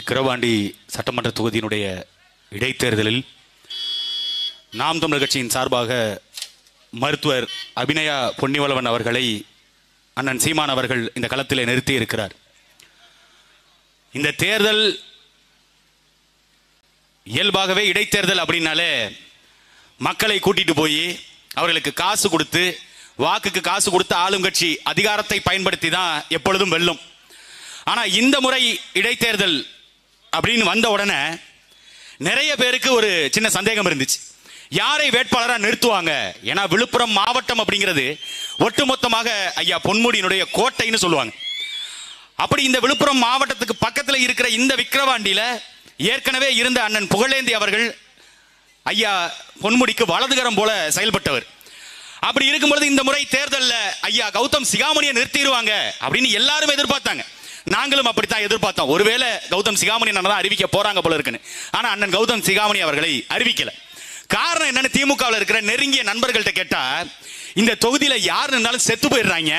விக்கிரவாண்டி சட்டமன்ற தொகுதியினுடைய இடைத்தேர்தலில் நாம் தமிழர் கட்சியின் சார்பாக மருத்துவர் அபிநயா பொன்னிவளவன் அவர்களை அண்ணன் சீமான் அவர்கள் இந்த களத்தில் நிறுத்தி இருக்கிறார். இந்த தேர்தல் இயல்பாகவே இடைத்தேர்தல் அப்படின்னாலே மக்களை கூட்டிட்டு போய் அவர்களுக்கு காசு கொடுத்து வாக்குக்கு காசு கொடுத்து ஆளும் கட்சி அதிகாரத்தை பயன்படுத்தி தான் எப்பொழுதும் வெல்லும். ஆனால் இந்த முறை இடைத்தேர்தல் அப்படின்னு வந்த உடனே நிறைய பேருக்கு ஒரு சின்ன சந்தேகம் இருந்துச்சு, யாரை வேட்பாளராக நிறுத்துவாங்க. ஏன்னா விழுப்புரம் மாவட்டம் அப்படிங்கிறது ஒட்டுமொத்தமாக ஐயா பொன்முடியினுடைய கோட்டைன்னு சொல்லுவாங்க. அப்படி இந்த விழுப்புரம் மாவட்டத்துக்கு பக்கத்தில் இருக்கிற இந்த விக்கிரவாண்டியில ஏற்கனவே இருந்த அண்ணன் புகழேந்தி அவர்கள் ஐயா பொன்முடிக்கு வலதுகரம் போல செயல்பட்டவர். அப்படி இருக்கும்பொழுது இந்த முறை தேர்தலில் ஐயா கௌதம் சிகாமணியை நிறுத்திடுவாங்க அப்படின்னு எல்லாரும் எதிர்பார்த்தாங்க. நாங்களும் அப்படித்தான் எதிர்பார்த்தோம். ஒருவேளை கௌதம் சிகாமணி தான் அறிவிக்க போறாங்க போல இருக்குன்னு. ஆனா அண்ணன் கௌதம் சிகாமணி அவர்களை அறிவிக்கல. காரணம் என்னன்னு திமுகவில் இருக்கிற நெருங்கிய நண்பர்கள்ட்ட கேட்டா, இந்த தொகுதியில யார் இருந்தாலும் செத்து போயிடுறாங்க,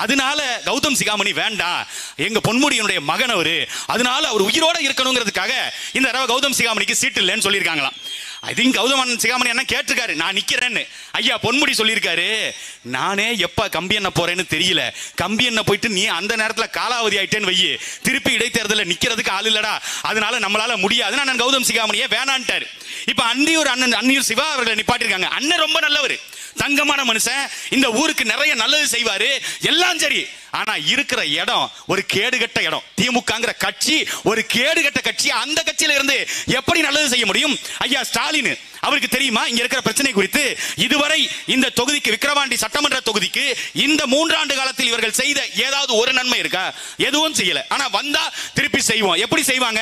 அதனால கௌதம் சிகாமணி வேண்டாம், எங்க பொன்முடியினுடைய மகன் அவரு, அதனால அவர் உயிரோட இருக்கணுங்கிறதுக்காக இந்த தடவை கௌதம் சிகாமணிக்கு சீட்டு இல்லைன்னு சொல்லியிருக்காங்களாம். ஐ திங்க் கௌதம் சிகாமணி என்ன கேட்டிருக்காரு, நான் நிக்கிறேன்னு. ஐயா பொன்முடி சொல்லியிருக்காரு, நானே எப்ப கம்பி என்ன போறேன்னு தெரியல, கம்பி என்ன போயிட்டு நீ அந்த நேரத்தில் காலாவதி ஆயிட்டேன்னு வையி, திருப்பி இடைத்தேர்தலில் நிக்கிறதுக்கு ஆள் இல்லடா, அதனால நம்மளால முடியாதுன்னு அண்ணன் கௌதம் சிகாமணியை வேணான்ட்டாரு. இப்ப அன்னியூர் சிவா அவர்களை நிப்பாட்டிருக்காங்க. அண்ணன் ரொம்ப நல்லவர், தங்கமான மனுஷன், இந்த ஊருக்கு நிறைய நல்லது செய்வாரு, எல்லாம் சரி. ஆனா இருக்கிற இடம் ஒரு கேடுகட்ட இடம். திமுகங்கிற கட்சி ஒரு கேடுகட்ட கட்சி. அந்த கட்சியில இருந்து எப்படி நல்லது செய்ய முடியும்? ஐயா ஸ்டாலின் அவருக்கு தெரியுமா இங்க இருக்கிற பிரச்சனை குறித்து? இதுவரை இந்த தொகுதிக்கு, விக்கிரவாண்டி சட்டமன்ற தொகுதிக்கு இந்த 3 ஆண்டு காலத்தில் இவர்கள் செய்த ஏதாவது ஒரு நன்மை இருக்கா? எதுவும் செய்யல. ஆனா வந்தா திருப்பி செய்வோம். எப்படி செய்வாங்க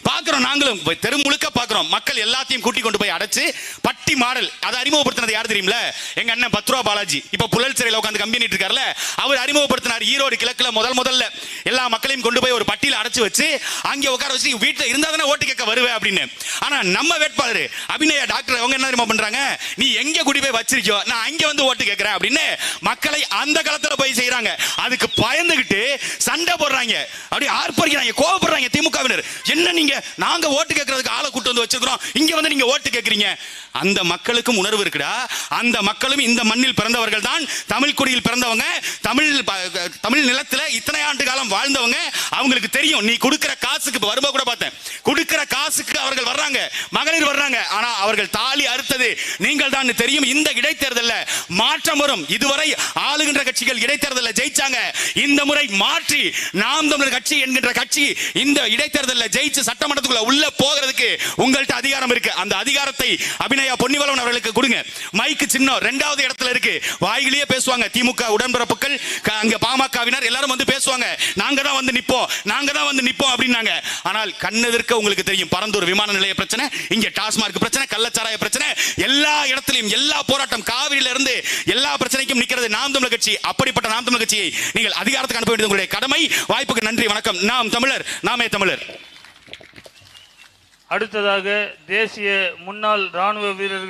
பாக்குறோம், நாங்களும் தெரு முழுக்க பாக்குறோம். மக்கள் எல்லாத்தையும் கூட்டி கொண்டு போய் அடைச்சு பட்டி மாடல் அதை அறிமுகப்படுத்தினது யார் தெரியுமில? எங்க அண்ணன் 10 ரூபா பாலாஜி. இப்ப புழல் சிறையில் உட்காந்து கம்பி பண்ணிட்டு இருக்காருல, அவர் அறிமுகப்படுத்தினார். ஈரோடு கிழக்குல முதல்ல எல்லா மக்களையும் கொண்டு போய் ஒரு பட்டியல அடைச்சு வச்சு அங்கே உட்கார வச்சு வீட்டுல இருந்தா தானே ஓட்டு கேட்க வருவேன் அப்படின்னு. ஆனா நம்ம வேட்பாளர் அபிநயா டாக்டர் அவங்க என்ன தெரியுமா பண்றாங்க, நீ எங்க குடி போய் வச்சிருக்கியோ நான் அங்க வந்து ஓட்டு கேட்கிறேன் அப்படின்னு மக்களை அந்த களத்துல போய் செய்யறாங்க. அதுக்கு பயந்துகிட்டு சண்டை போடுறாங்க, அப்படி ஆர்ப்பரிக்கிறாங்க, கோவப்படுறாங்க திமுகவினர். என்ன நீங்க நாங்க ஓட்டு கேட்கறதுக்கு ஆளை கூட்டு வந்து வச்சிருக்கிறோம், இங்க வந்து நீங்க ஓட்டு கேட்கறீங்க. அந்த மக்களுக்கும் உணர்வு இருக்குடா. அந்த மக்களும் இந்த மண்ணில் பிறந்தவர்கள் தான், தமிழ் குடியில் பிறந்தவங்க, தமிழ் நிலத்துல இத்தனை ஆண்டு காலம் வாழ்ந்தவங்க. அவங்களுக்கு தெரியும் நீ கொடுக்கிற காசுக்கு, வரும்போது கூட பார்த்தேன், கொடுக்கிற காசுக்கு அவர்கள் வர்றாங்க, மகளிர் வர்றாங்க. ஆனா அவர்கள் தாலி அறுத்தது நீங்கள் தான் தெரியும். இந்த இடைத்தேர்தலில் மாற்றம் வரும். இதுவரை ஆளுகின்ற கட்சிகள் இடைத்தேர்தலில் ஜெயிச்சாங்க. இந்த முறை மாற்றி நாம் தமிழர் கட்சி என்கின்ற கட்சி இந்த இடைத்தேர்தலில் ஜெயிச்சு சட்டமன்றத்துக்குள்ள உள்ள போகிறதுக்கு உங்கள்ட்ட அதிகாரம் இருக்கு. அந்த அதிகாரத்தை அபிநயா பொன்னிவளவன் அவர்களுக்கு கொடுங்க. மைக்கு சின்னம் 2வது இடத்துல இருக்கு. வாயிலேயே பேசுவாங்க திமுக உடன்பிறப்புகள், அங்க பாமகவினர் எல்லாரும் வந்து பேசுவாங்க, நாங்க தான் வந்து நிப்போம், நாங்க தான் வந்து நிப்போம் அப்படின்னாங்க. ஆனால் கண்ணெதிர்க்க உங்களுக்கு தெரியும், பரந்தூர் விமான நிலைய பிரச்சனை, இங்க டாஸ்மார்க் பிரச்சனை, கள்ளச்சாராய பிரச்சனை, எல்லா இடத்திலும் எல்லா போராட்டம், காவிரியில இருந்து எல்லா பிரச்சனைக்கும் நிக்கிறது நாம் தமிழர் கட்சி. அப்படிப்பட்ட நாம் தமிழர் கட்சியை நீங்கள் அதிகாரத்துக்கு அனுப்ப வேண்டியது உங்களுடைய கடமை. வாய்ப்புக்கு நன்றி, வணக்கம். நாம் தமிழர், நாமே தமிழர். அடுத்ததாக தேசிய முன்னாள் ராணுவ வீரர்கள்